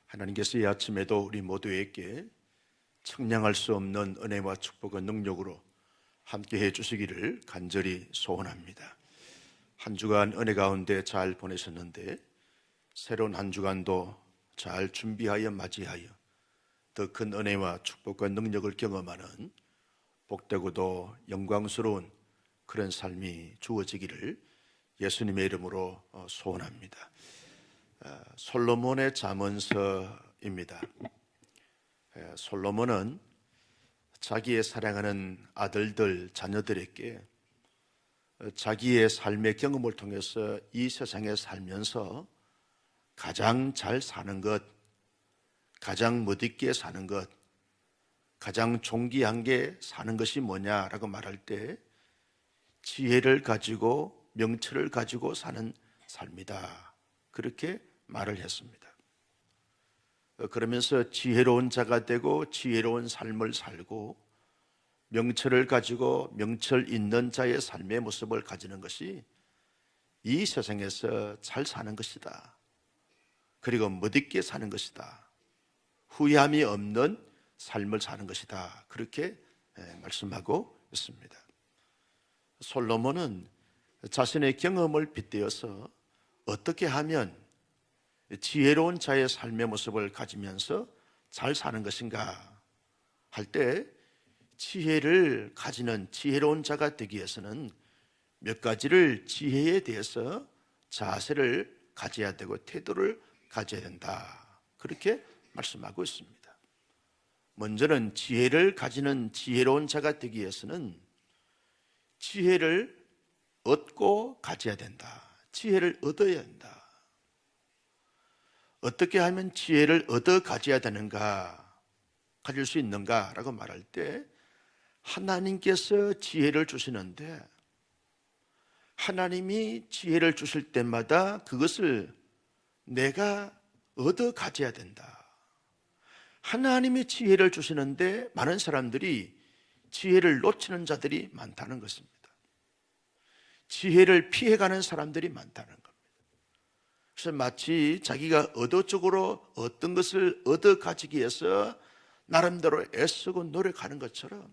하나님께서 이 아침에도 우리 모두에게 청량할 수 없는 은혜와 축복과 능력으로 함께해 주시기를 간절히 소원합니다. 한 주간 은혜 가운데 잘 보내셨는데 새로운 한 주간도 잘 준비하여 맞이하여 더 큰 은혜와 축복과 능력을 경험하는 복되고도 영광스러운 그런 삶이 주어지기를 예수님의 이름으로 소원합니다. 솔로몬의 잠언서입니다. 솔로몬은 자기의 사랑하는 아들들, 자녀들에게 자기의 삶의 경험을 통해서 이 세상에 살면서 가장 잘 사는 것, 가장 멋있게 사는 것, 가장 존귀한 게 사는 것이 뭐냐라고 말할 때 지혜를 가지고 명철을 가지고 사는 삶이다, 그렇게 말을 했습니다. 그러면서 지혜로운 자가 되고 지혜로운 삶을 살고 명철을 가지고 명철 있는 자의 삶의 모습을 가지는 것이 이 세상에서 잘 사는 것이다, 그리고 멋있게 사는 것이다, 후회함이 없는 삶을 사는 것이다, 그렇게 말씀하고 있습니다. 솔로몬은 자신의 경험을 빗대어서 어떻게 하면 지혜로운 자의 삶의 모습을 가지면서 잘 사는 것인가 할 때 지혜를 가지는 지혜로운 자가 되기 위해서는 몇 가지를 지혜에 대해서 자세를 가져야 되고 태도를 가져야 된다, 그렇게 말씀하고 있습니다. 먼저는 지혜를 가지는 지혜로운 자가 되기 위해서는 지혜를 얻고 가져야 된다. 지혜를 얻어야 한다. 어떻게 하면 지혜를 얻어 가져야 되는가, 가질 수 있는가 라고 말할 때 하나님께서 지혜를 주시는데 하나님이 지혜를 주실 때마다 그것을 내가 얻어 가져야 된다. 하나님이 지혜를 주시는데 많은 사람들이 지혜를 놓치는 자들이 많다는 것입니다. 지혜를 피해가는 사람들이 많다는 겁니다. 그래서 마치 자기가 의도적으로 어떤 것을 얻어 가지기 위해서 나름대로 애쓰고 노력하는 것처럼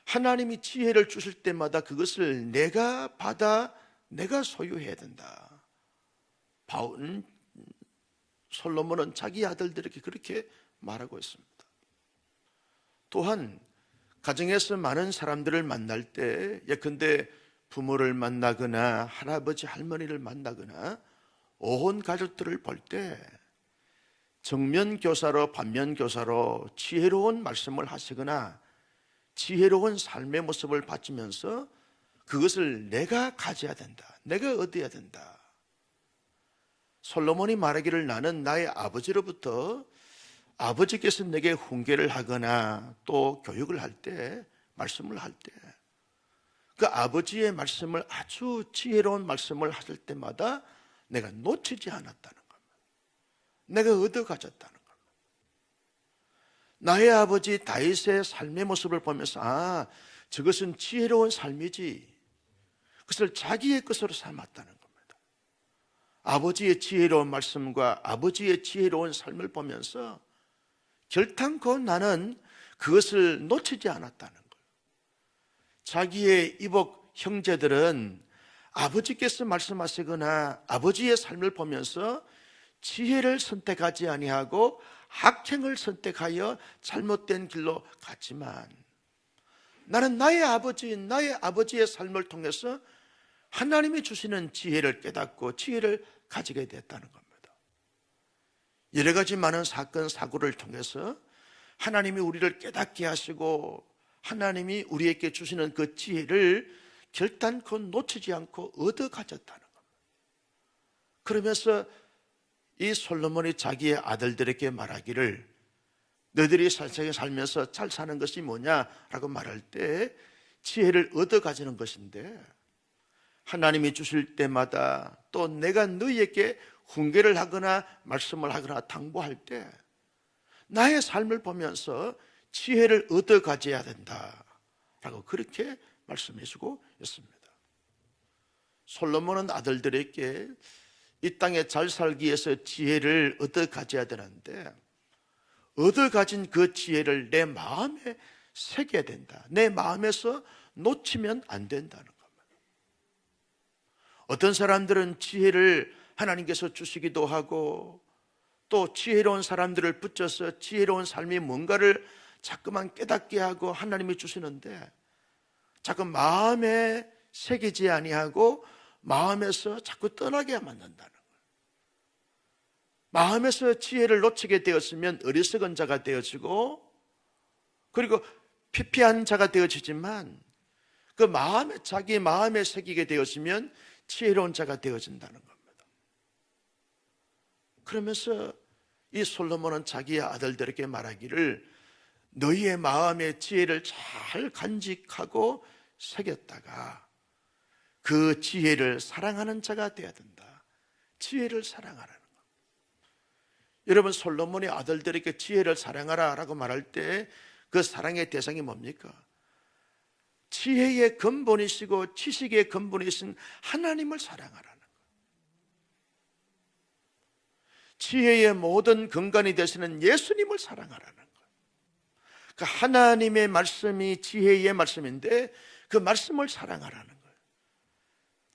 하나님이 지혜를 주실 때마다 그것을 내가 받아 내가 소유해야 된다. 솔로몬은 자기 아들들에게 그렇게 말하고 있습니다. 또한 가정에서 많은 사람들을 만날 때, 예컨대 부모를 만나거나 할아버지 할머니를 만나거나 오혼 가족들을 볼 때 정면 교사로 반면 교사로 지혜로운 말씀을 하시거나 지혜로운 삶의 모습을 바치면서 그것을 내가 가져야 된다, 내가 얻어야 된다. 솔로몬이 말하기를 나는 나의 아버지로부터 아버지께서 내게 훈계를 하거나 또 교육을 할 때, 말씀을 할 때 그 아버지의 말씀을 아주 지혜로운 말씀을 하실 때마다 내가 놓치지 않았다는 겁니다. 내가 얻어 가졌다는 겁니다. 나의 아버지 다윗의 삶의 모습을 보면서 저것은 지혜로운 삶이지, 그것을 자기의 것으로 삼았다는 겁니다. 아버지의 지혜로운 말씀과 아버지의 지혜로운 삶을 보면서 결탄코 나는 그것을 놓치지 않았다는 거예요. 자기의 이복 형제들은 아버지께서 말씀하시거나 아버지의 삶을 보면서 지혜를 선택하지 아니하고 악행을 선택하여 잘못된 길로 갔지만 나는 나의 아버지의 삶을 통해서 하나님이 주시는 지혜를 깨닫고 지혜를 가지게 됐다는 겁니다. 여러 가지 많은 사건 사고를 통해서 하나님이 우리를 깨닫게 하시고 하나님이 우리에게 주시는 그 지혜를 결단코 놓치지 않고 얻어 가졌다는 겁니다. 그러면서 이 솔로몬이 자기의 아들들에게 말하기를 너희들이 세상에 살면서 잘 사는 것이 뭐냐라고 말할 때 지혜를 얻어 가지는 것인데, 하나님이 주실 때마다 또 내가 너희에게 훈계를 하거나 말씀을 하거나 당부할 때 나의 삶을 보면서 지혜를 얻어 가져야 된다라고 그렇게 말씀해 주고 있습니다. 솔로몬은 아들들에게 이 땅에 잘 살기 위해서 지혜를 얻어 가져야 되는데, 얻어 가진 그 지혜를 내 마음에 새겨야 된다. 내 마음에서 놓치면 안 된다는 겁니다. 어떤 사람들은 지혜를 하나님께서 주시기도 하고, 또 지혜로운 사람들을 붙여서 지혜로운 삶이 뭔가를 자꾸만 깨닫게 하고 하나님이 주시는데, 자꾸 마음에 새기지 아니하고 마음에서 자꾸 떠나게 만든다는 거예요. 마음에서 지혜를 놓치게 되었으면 어리석은 자가 되어지고, 그리고 피폐한 자가 되어지지만, 그 마음에, 자기 마음에 새기게 되었으면 지혜로운 자가 되어진다는 겁니다. 그러면서 이 솔로몬은 자기의 아들들에게 말하기를, 너희의 마음의 지혜를 잘 간직하고 새겼다가 그 지혜를 사랑하는 자가 되어야 된다. 지혜를 사랑하라는 것. 여러분, 솔로몬의 아들들에게 지혜를 사랑하라 라고 말할 때 그 사랑의 대상이 뭡니까? 지혜의 근본이시고 지식의 근본이신 하나님을 사랑하라는 것. 지혜의 모든 근간이 되시는 예수님을 사랑하라는 것. 그 하나님의 말씀이 지혜의 말씀인데 그 말씀을 사랑하라는 거예요.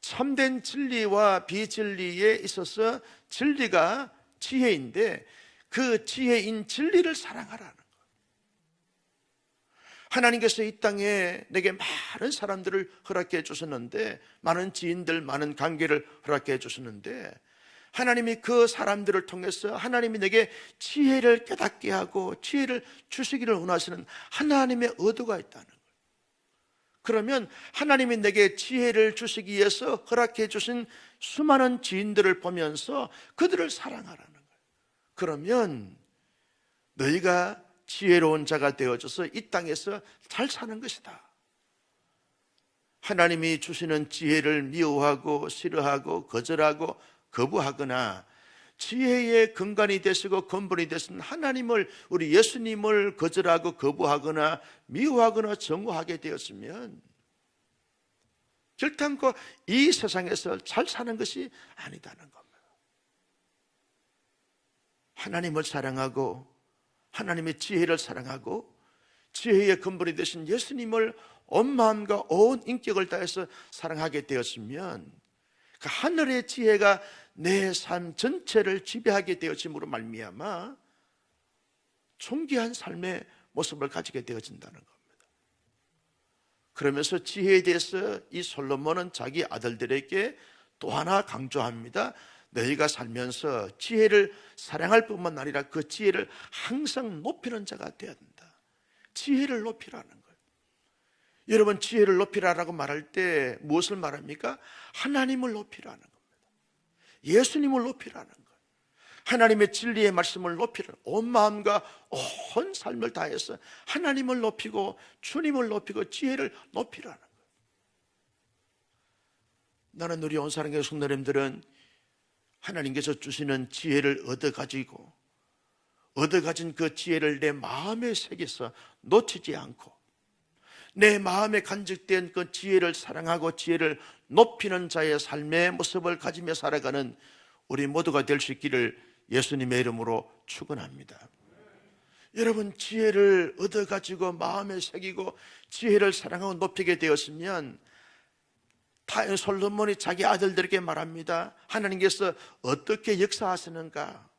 참된 진리와 비진리에 있어서 진리가 지혜인데 그 지혜인 진리를 사랑하라는 거예요. 하나님께서 이 땅에 내게 많은 사람들을 허락해 주셨는데, 많은 지인들, 많은 관계를 허락해 주셨는데, 하나님이 그 사람들을 통해서 하나님이 내게 지혜를 깨닫게 하고 지혜를 주시기를 원하시는 하나님의 의도가 있다는 거예요. 그러면 하나님이 내게 지혜를 주시기 위해서 허락해 주신 수많은 지인들을 보면서 그들을 사랑하라는 거예요. 그러면 너희가 지혜로운 자가 되어져서 이 땅에서 잘 사는 것이다. 하나님이 주시는 지혜를 미워하고 싫어하고 거절하고 거부하거나 지혜의 근간이 되시고 근본이 되신 하나님을, 우리 예수님을 거절하고 거부하거나 미워하거나 정오하게 되었으면 결단코 이 세상에서 잘 사는 것이 아니다는 겁니다. 하나님을 사랑하고 하나님의 지혜를 사랑하고 지혜의 근본이 되신 예수님을 온 마음과 온 인격을 다해서 사랑하게 되었으면 그 하늘의 지혜가 내 삶 전체를 지배하게 되어짐으로 말미암아 존귀한 삶의 모습을 가지게 되어진다는 겁니다. 그러면서 지혜에 대해서 이 솔로몬은 자기 아들들에게 또 하나 강조합니다. 너희가 살면서 지혜를 사랑할 뿐만 아니라 그 지혜를 항상 높이는 자가 되어야 된다. 지혜를 높이라는 거예요. 여러분, 지혜를 높이라라고 말할 때 무엇을 말합니까? 하나님을 높이라는 겁니다. 예수님을 높이라는 거예요. 하나님의 진리의 말씀을 높이라는, 온 마음과 온 삶을 다해서 하나님을 높이고 주님을 높이고 지혜를 높이라는 거예요. 나는 우리 온사랑교회 성도님들은 하나님께서 주시는 지혜를 얻어가지고 얻어가진 그 지혜를 내 마음에 새겨서 놓치지 않고 내 마음에 간직된 그 지혜를 사랑하고 지혜를 높이는 자의 삶의 모습을 가지며 살아가는 우리 모두가 될 수 있기를 예수님의 이름으로 축원합니다. 여러분, 지혜를 얻어가지고 마음에 새기고 지혜를 사랑하고 높이게 되었으면 솔로몬이 자기 아들들에게 말합니다. 하나님께서 어떻게 역사하시는가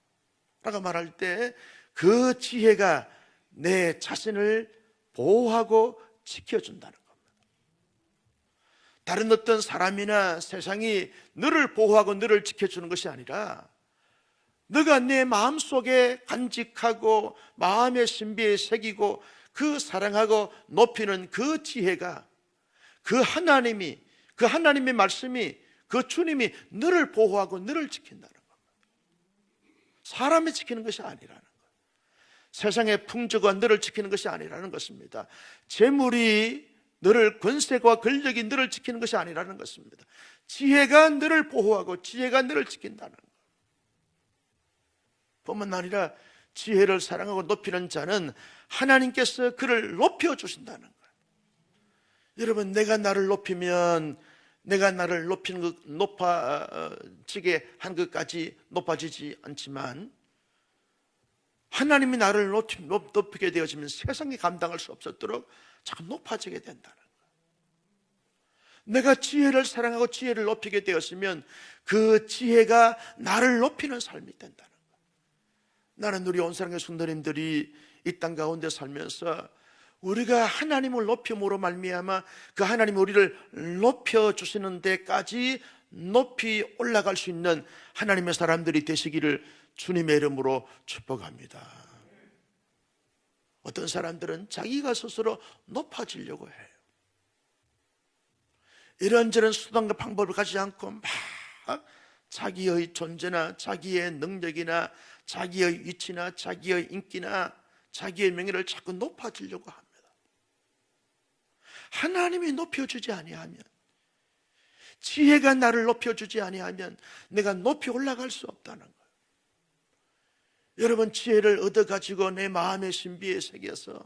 라고 말할 때 그 지혜가 내 자신을 보호하고 지켜준다는 겁니다. 다른 어떤 사람이나 세상이 너를 보호하고 너를 지켜주는 것이 아니라 너가 내 마음속에 간직하고 마음의 신비에 새기고 그 사랑하고 높이는 그 지혜가 그 하나님의 말씀이 그 주님이 너를 보호하고 너를 지킨다는 겁니다. 사람이 지키는 것이 아니라는 거예요. 세상의 풍조가 너를 지키는 것이 아니라는 것입니다. 재물이 너를, 권세와 권력이 너를 지키는 것이 아니라는 것입니다. 지혜가 너를 보호하고 지혜가 너를 지킨다는 거예요. 뿐만 아니라 지혜를 사랑하고 높이는 자는 하나님께서 그를 높여주신다는 거예요. 여러분, 내가 나를 높이면 내가 나를 높아지게 한 것까지 높아지지 않지만 하나님이 나를 높이게 되어지면 세상이 감당할 수 없었도록 자꾸 높아지게 된다는 거예요. 내가 지혜를 사랑하고 지혜를 높이게 되었으면 그 지혜가 나를 높이는 삶이 된다는 거예요. 나는 우리 온사랑의 성도님들이 이 땅 가운데 살면서 우리가 하나님을 높임으로 말미암아 그 하나님이 우리를 높여주시는 데까지 높이 올라갈 수 있는 하나님의 사람들이 되시기를 주님의 이름으로 축복합니다. 어떤 사람들은 자기가 스스로 높아지려고 해요. 이런저런 수단과 방법을 가지지 않고 막 자기의 존재나 자기의 능력이나 자기의 위치나 자기의 인기나 자기의 명예를 자꾸 높아지려고 합니다. 하나님이 높여주지 아니하면, 지혜가 나를 높여주지 아니하면 내가 높이 올라갈 수 없다는 거예요. 여러분, 지혜를 얻어가지고 내 마음의 신비에 새겨서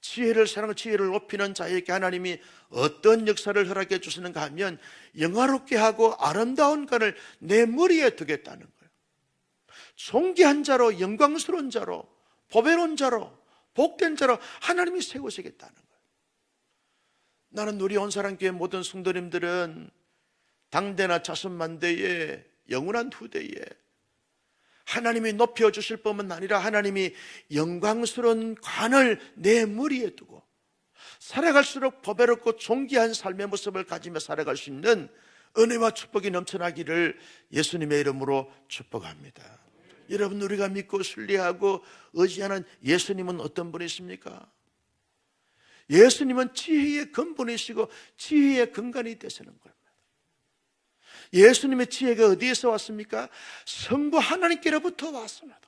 지혜를 사랑하고 지혜를 높이는 자에게 하나님이 어떤 역사를 허락해 주시는가 하면 영화롭게 하고 아름다운 것을 내 머리에 두겠다는 거예요. 존귀한 자로, 영광스러운 자로, 보배로운 자로, 복된 자로 하나님이 세우시겠다는 거예요. 나는 우리 온사랑교회 모든 성도님들은 당대나 자손만대에 영원한 후대에 하나님이 높여주실 뿐만 아니라 하나님이 영광스러운 관을 내 머리에 두고 살아갈수록 보배롭고 존귀한 삶의 모습을 가지며 살아갈 수 있는 은혜와 축복이 넘쳐나기를 예수님의 이름으로 축복합니다. 여러분, 우리가 믿고 순리하고 의지하는 예수님은 어떤 분이십니까? 예수님은 지혜의 근본이시고 지혜의 근간이 되시는 겁니다. 예수님의 지혜가 어디에서 왔습니까? 성부 하나님께로부터 왔습니다.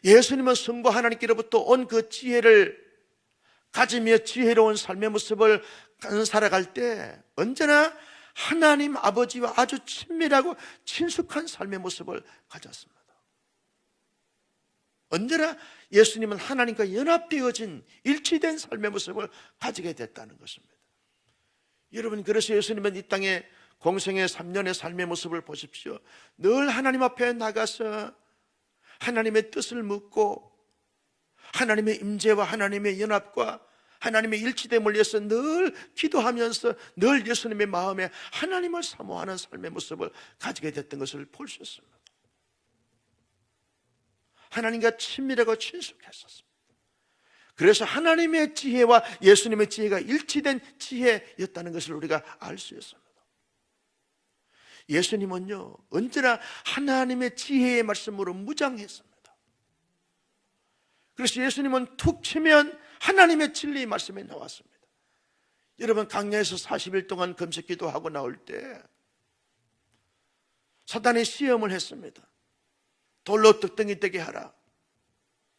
예수님은 성부 하나님께로부터 온 그 지혜를 가지며 지혜로운 삶의 모습을 살아갈 때 언제나 하나님 아버지와 아주 친밀하고 친숙한 삶의 모습을 가졌습니다. 언제나 예수님은 하나님과 연합되어진 일치된 삶의 모습을 가지게 됐다는 것입니다. 여러분, 그래서 예수님은 이 땅에 공생의 3년의 삶의 모습을 보십시오. 늘 하나님 앞에 나가서 하나님의 뜻을 묻고 하나님의 임재와 하나님의 연합과 하나님의 일치됨을 위해서 늘 기도하면서 늘 예수님의 마음에 하나님을 사모하는 삶의 모습을 가지게 됐던 것을 볼 수 있습니다. 하나님과 친밀하고 친숙했었습니다. 그래서 하나님의 지혜와 예수님의 지혜가 일치된 지혜였다는 것을 우리가 알 수 있습니다. 예수님은요, 언제나 하나님의 지혜의 말씀으로 무장했습니다. 그래서 예수님은 툭 치면 하나님의 진리의 말씀이 나왔습니다. 여러분, 강야에서 40일 동안 금식기도 하고 나올 때 사단이 시험을 했습니다. 돌로 떡덩이 되게 하라,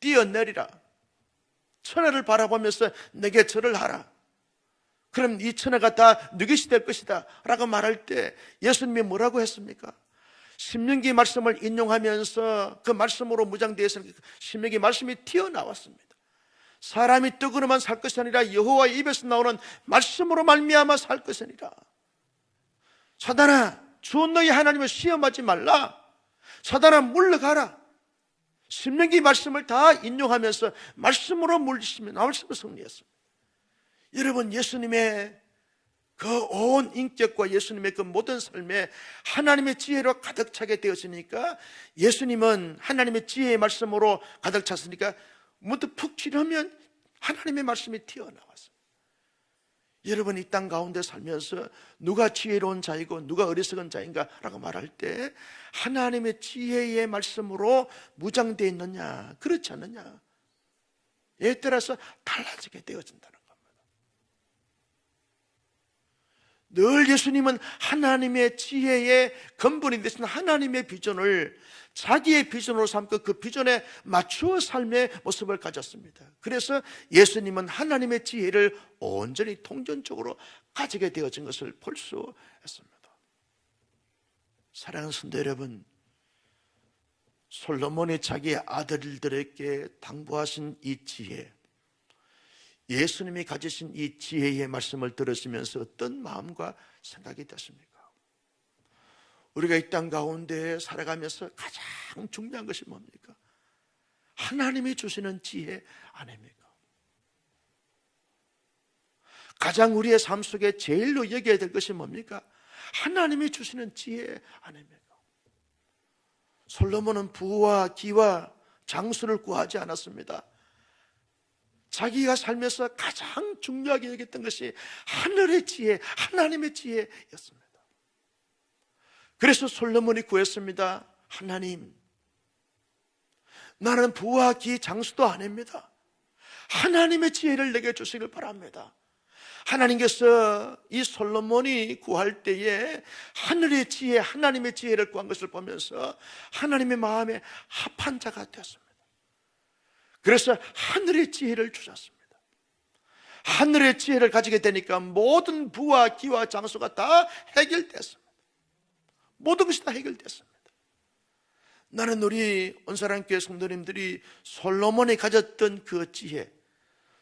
뛰어내리라, 천하를 바라보면서 내게 절을 하라, 그럼 이 천하가 다 네 것이 될 것이다 라고 말할 때 예수님이 뭐라고 했습니까? 신명기 말씀을 인용하면서 그 말씀으로 무장되어 있는 신명기 말씀이 튀어나왔습니다. 사람이 떡으로만 살 것이 아니라 여호와의 입에서 나오는 말씀으로 말미암아 살 것이니라. 사단아, 주 너희 하나님을 시험하지 말라. 사단아, 물러가라. 신명기 말씀을 다 인용하면서 말씀으로 물리시면 말씀을 승리했습니다. 여러분, 예수님의 그 온 인격과 예수님의 그 모든 삶에 하나님의 지혜로 가득 차게 되었으니까, 예수님은 하나님의 지혜의 말씀으로 가득 찼으니까 문득 푹 치려면 하나님의 말씀이 튀어나왔어요. 여러분, 이 땅 가운데 살면서 누가 지혜로운 자이고 누가 어리석은 자인가 라고 말할 때 하나님의 지혜의 말씀으로 무장되어 있느냐 그렇지 않느냐에 따라서 달라지게 되어진다는 겁니다. 늘 예수님은 하나님의 지혜의 근본이 되신 하나님의 비전을 자기의 비전으로 삼고 그 비전에 맞추어 삶의 모습을 가졌습니다. 그래서 예수님은 하나님의 지혜를 온전히 통전적으로 가지게 되어진 것을 볼 수 있습니다. 사랑하는 성도 여러분, 솔로몬이 자기의 아들들에게 당부하신 이 지혜, 예수님이 가지신 이 지혜의 말씀을 들으시면서 어떤 마음과 생각이 됐습니까? 우리가 이 땅 가운데 살아가면서 가장 중요한 것이 뭡니까? 하나님이 주시는 지혜 아닙니까? 가장 우리의 삶 속에 제일로 여겨야 될 것이 뭡니까? 하나님이 주시는 지혜 아닙니까? 솔로몬은 부와 기와 장수를 구하지 않았습니다. 자기가 살면서 가장 중요하게 여겼던 것이 하늘의 지혜, 하나님의 지혜였습니다. 그래서 솔로몬이 구했습니다. 하나님, 나는 부와 기 장수도 아닙니다. 하나님의 지혜를 내게 주시길 바랍니다. 하나님께서 이 솔로몬이 구할 때에 하늘의 지혜, 하나님의 지혜를 구한 것을 보면서 하나님의 마음에 합한 자가 되었습니다. 그래서 하늘의 지혜를 주셨습니다. 하늘의 지혜를 가지게 되니까 모든 부와 기와 장수가 다 해결됐습니다. 모든 것이 다 해결됐습니다. 나는 우리 온사랑교회 성도님들이 솔로몬이 가졌던 그 지혜,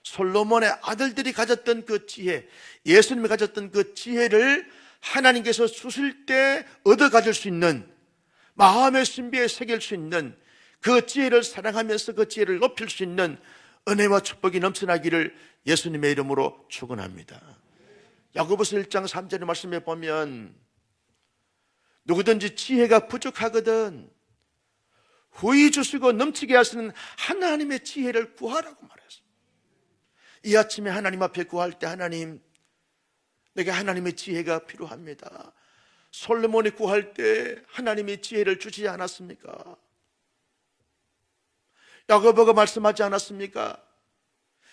솔로몬의 아들들이 가졌던 그 지혜, 예수님이 가졌던 그 지혜를 하나님께서 주실 때 얻어 가질 수 있는, 마음의 신비에 새길 수 있는, 그 지혜를 사랑하면서 그 지혜를 높일 수 있는 은혜와 축복이 넘쳐나기를 예수님의 이름으로 축원합니다. 야고보서 1장 3절의 말씀에 보면 누구든지 지혜가 부족하거든 후히 주시고 넘치게 하시는 하나님의 지혜를 구하라고 말했습니다. 이 아침에 하나님 앞에 구할 때, 하나님, 내게 하나님의 지혜가 필요합니다. 솔로몬이 구할 때 하나님의 지혜를 주시지 않았습니까? 야고보가 말씀하지 않았습니까?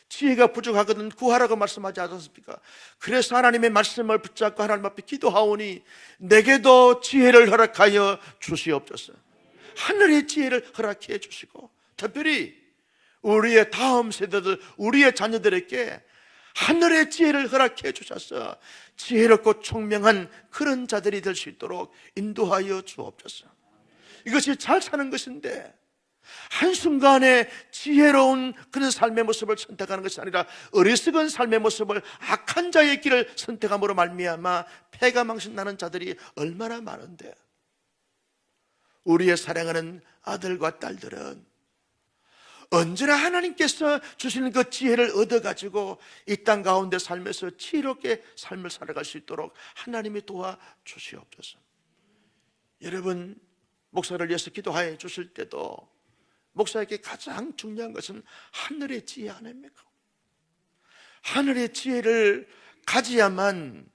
지혜가 부족하거든 구하라고 말씀하지 않았습니까? 그래서 하나님의 말씀을 붙잡고 하나님 앞에 기도하오니 내게도 지혜를 허락하여 주시옵소서. 하늘의 지혜를 허락해 주시고, 특별히 우리의 다음 세대들, 우리의 자녀들에게 하늘의 지혜를 허락해 주셔서 지혜롭고 총명한 그런 자들이 될 수 있도록 인도하여 주옵소서. 이것이 잘 사는 것인데 한순간에 지혜로운 그런 삶의 모습을 선택하는 것이 아니라 어리석은 삶의 모습을, 악한 자의 길을 선택함으로 말미암아 패가 망신나는 자들이 얼마나 많은데, 우리의 사랑하는 아들과 딸들은 언제나 하나님께서 주시는 그 지혜를 얻어가지고 이 땅 가운데 살면서 지혜롭게 삶을 살아갈 수 있도록 하나님이 도와주시옵소서. 여러분, 목사를 위해서 기도하여 주실 때도 목사에게 가장 중요한 것은 하늘의 지혜 아닙니까? 하늘의 지혜를 가져야만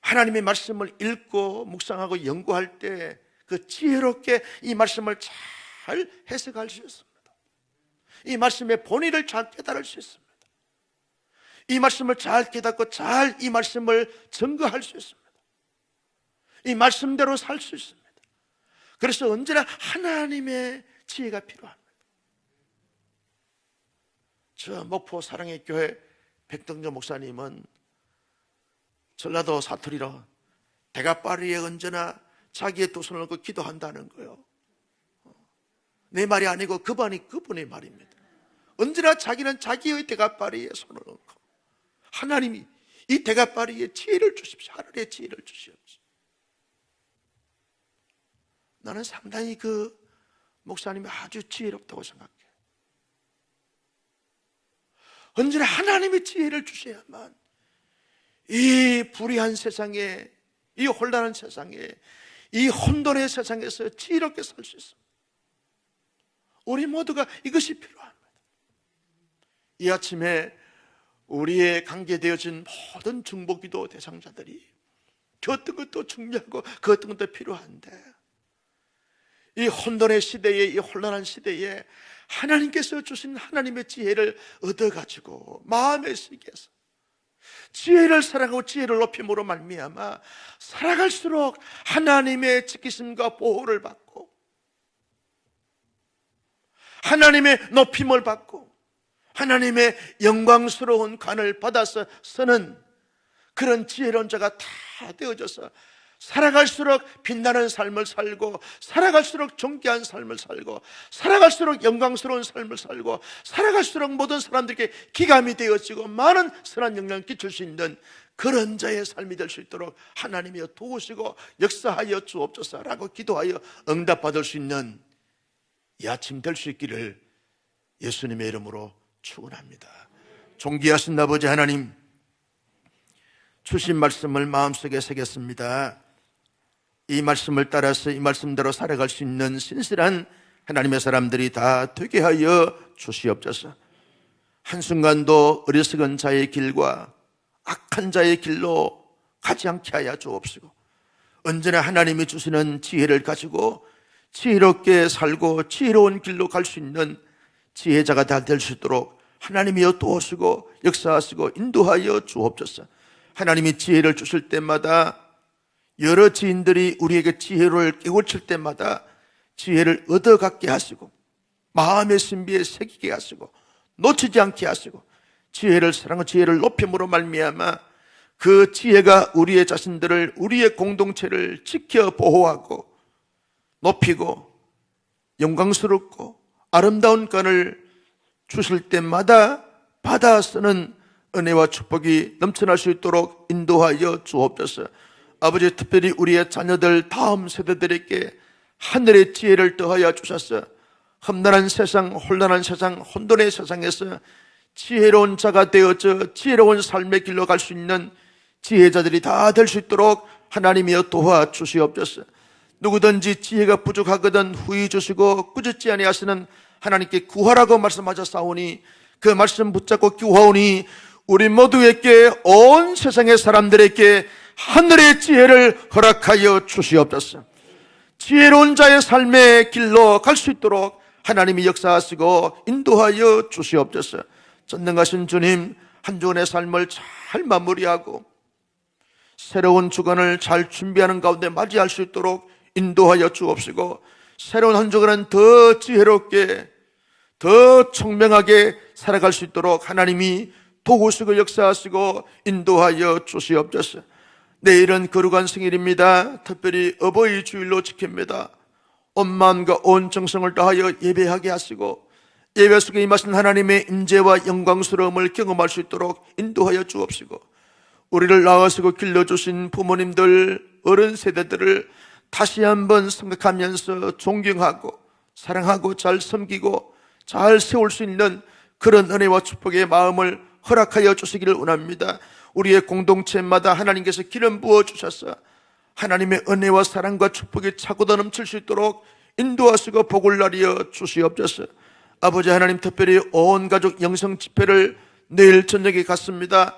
하나님의 말씀을 읽고 묵상하고 연구할 때 그 지혜롭게 이 말씀을 잘 해석할 수 있습니다. 이 말씀의 본의를 잘 깨달을 수 있습니다. 이 말씀을 잘 깨닫고 잘 이 말씀을 증거할 수 있습니다. 이 말씀대로 살 수 있습니다. 그래서 언제나 하나님의 지혜가 필요합니다. 저 목포 사랑의 교회 백동조 목사님은 전라도 사투리로 대가빠리에 언제나 자기의 두 손을 얹고 기도한다는 거예요. 내 말이 아니고 그분의 말입니다. 언제나 자기는 자기의 대가빠리에 손을 얹고 하나님이 이 대가빠리에 지혜를 주십시오. 하늘의 지혜를 주시옵소서. 나는 상당히 그 목사님이 아주 지혜롭다고 생각해요. 언제나 하나님의 지혜를 주셔야만 이 불의한 세상에, 이 혼란한 세상에, 이 혼돈의 세상에서 지혜롭게 살 수 있습니다. 우리 모두가 이것이 필요합니다. 이 아침에 우리의 관계되어진 모든 중보기도 대상자들이 그 어떤 것도 중요하고 그 어떤 것도 필요한데, 이 혼돈의 시대에, 이 혼란한 시대에 하나님께서 주신 하나님의 지혜를 얻어가지고 마음에 새게 해서 지혜를 사랑하고 지혜를 높임으로 말미암아 살아갈수록 하나님의 지키심과 보호를 받고 하나님의 높임을 받고 하나님의 영광스러운 관을 받아서 서는 그런 지혜로운 자가 다 되어져서 살아갈수록 빛나는 삶을 살고, 살아갈수록 존귀한 삶을 살고, 살아갈수록 영광스러운 삶을 살고, 살아갈수록 모든 사람들에게 기감이 되어지고 많은 선한 영향을 끼칠 수 있는 그런 자의 삶이 될 수 있도록 하나님이여 도우시고 역사하여 주옵소서라고 기도하여 응답받을 수 있는 이 아침 될 수 있기를 예수님의 이름으로 축원합니다. 존귀하신 아버지 하나님, 주신 말씀을 마음속에 새겼습니다. 이 말씀을 따라서 이 말씀대로 살아갈 수 있는 신실한 하나님의 사람들이 다 되게 하여 주시옵소서. 한순간도 어리석은 자의 길과 악한 자의 길로 가지 않게 하여 주옵시고, 언제나 하나님이 주시는 지혜를 가지고 지혜롭게 살고 지혜로운 길로 갈 수 있는 지혜자가 다 될 수 있도록 하나님이여 도우시고 역사하시고 인도하여 주옵소서. 하나님이 지혜를 주실 때마다, 여러 지인들이 우리에게 지혜를 깨우칠 때마다 지혜를 얻어갖게 하시고 마음의 신비에 새기게 하시고 놓치지 않게 하시고 지혜를 사랑하고 지혜를 높임으로 말미암아 그 지혜가 우리의 자신들을, 우리의 공동체를 지켜 보호하고 높이고 영광스럽고 아름다운 건을 주실 때마다 받아 쓰는 은혜와 축복이 넘쳐날 수 있도록 인도하여 주옵소서. 아버지, 특별히 우리의 자녀들 다음 세대들에게 하늘의 지혜를 더하여 주셔서 험난한 세상, 혼란한 세상, 혼돈의 세상에서 지혜로운 자가 되어져 지혜로운 삶의 길로 갈 수 있는 지혜자들이 다 될 수 있도록 하나님이여 도와주시옵소서. 누구든지 지혜가 부족하거든 후히 주시고 꾸짖지 아니하시는 하나님께 구하라고 말씀하셨사오니 그 말씀 붙잡고 구하오니 우리 모두에게, 온 세상의 사람들에게 하늘의 지혜를 허락하여 주시옵소서. 지혜로운 자의 삶의 길로 갈 수 있도록 하나님이 역사하시고 인도하여 주시옵소서. 전능하신 주님, 한 주간의 삶을 잘 마무리하고 새로운 주간을 잘 준비하는 가운데 맞이할 수 있도록 인도하여 주옵시고, 새로운 한 주간은 더 지혜롭게, 더 청명하게 살아갈 수 있도록 하나님이 도우시고 역사하시고 인도하여 주시옵소서. 내일은 거룩한 생일입니다. 특별히 어버이 주일로 지킵니다. 온 마음과 온 정성을 다하여 예배하게 하시고 예배 속에 임하신 하나님의 임재와 영광스러움을 경험할 수 있도록 인도하여 주옵시고, 우리를 낳으시고 길러주신 부모님들, 어른 세대들을 다시 한번 생각하면서 존경하고 사랑하고 잘 섬기고 잘 세울 수 있는 그런 은혜와 축복의 마음을 허락하여 주시기를 원합니다. 우리의 공동체마다 하나님께서 기름 부어주셔서 하나님의 은혜와 사랑과 축복이 차고도 넘칠 수 있도록 인도하시고 복을 나리어 주시옵소서. 아버지 하나님, 특별히 온 가족 영성 집회를 내일 저녁에 갖습니다.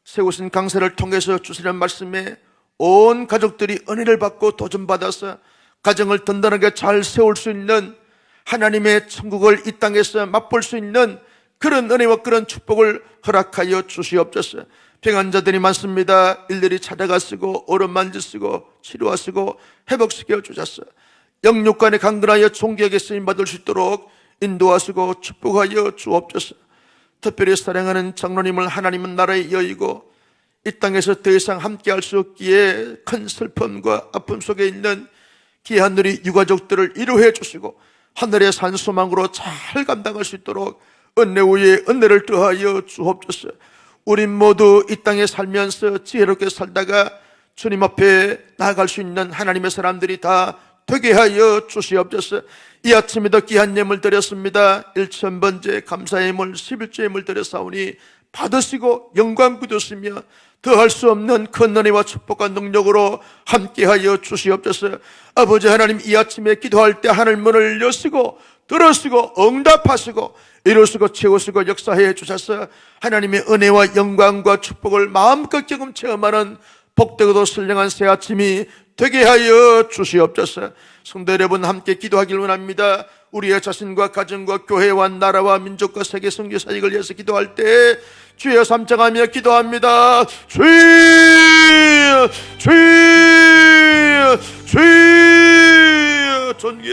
세우신 강사를 통해서 주시는 말씀에 온 가족들이 은혜를 받고 도전받아서 가정을 든든하게 잘 세울 수 있는, 하나님의 천국을 이 땅에서 맛볼 수 있는 그런 은혜와 그런 축복을 허락하여 주시옵소서. 병환자들이 많습니다. 일일이 찾아가시고 오른 만지시고 치료하시고 회복시켜 주셔서 영육간에 강건하여 존귀하게 쓰임받을 수 있도록 인도하시고 축복하여 주옵소서. 특별히 사랑하는 장로님을 하나님은 나라의 여이고 이 땅에서 더 이상 함께할 수 없기에 큰 슬픔과 아픔 속에 있는 귀한 우리 유가족들을 위로해 주시고 하늘의 산소망으로 잘 감당할 수 있도록 은혜 위에 은혜를 더하여 주옵소서. 우리 모두 이 땅에 살면서 지혜롭게 살다가 주님 앞에 나아갈 수 있는 하나님의 사람들이 다 되게 하여 주시옵소서. 이 아침에도 귀한 예물 드렸습니다. 1000번째 감사의 예물 11조 예물 드렸사오니 받으시고 영광 굳으시며 더할 수 없는 큰 은혜와 축복과 능력으로 함께하여 주시옵소서. 아버지 하나님, 이 아침에 기도할 때 하늘 문을 여시고 들으시고 응답하시고 이루시고 채우시고 역사해 주셔서 하나님의 은혜와 영광과 축복을 마음껏 경험 체험하는 복되고도 선량한 새 아침이 되게 하여 주시옵소서. 성도 여러분, 함께 기도하길 원합니다. 우리의 자신과 가정과 교회와 나라와 민족과 세계 선교 사역을 위해서 기도할 때 주여 삼창하며 기도합니다. 주여, 주여, 주여, 존귀